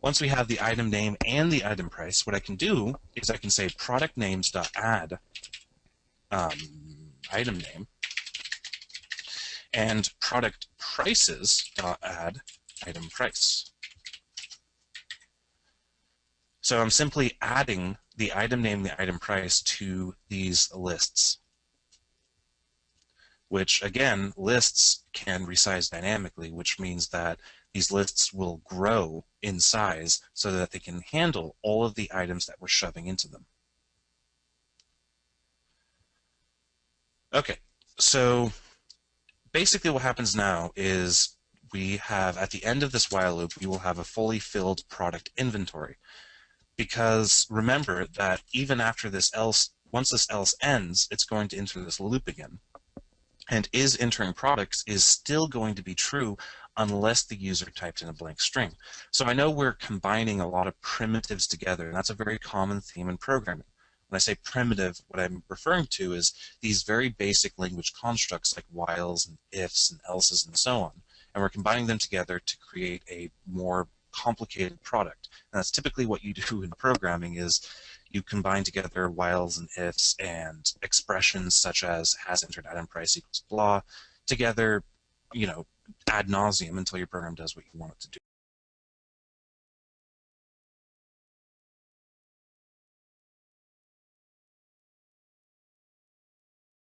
Once we have the item name and the item price, what I can do is I can say product names.add item name and product prices.add item price. So I'm simply adding the item name, the item price to these lists, which again, lists can resize dynamically, which means that these lists will grow in size so that they can handle all of the items that we're shoving into them. Okay, so basically what happens now is we have, at the end of this while loop, we will have a fully filled product inventory. Because remember that even after this else, once this else ends, it's going to enter this loop again. And is entering products is still going to be true unless the user typed in a blank string. So I know we're combining a lot of primitives together, and that's a very common theme in programming. When I say primitive, what I'm referring to is these very basic language constructs like whiles and ifs and elses and so on. And we're combining them together to create a more complicated product. And that's typically what you do in programming is you combine together whiles and ifs and expressions such as has entered item price equals blah together, ad nauseum until your program does what you want it to do.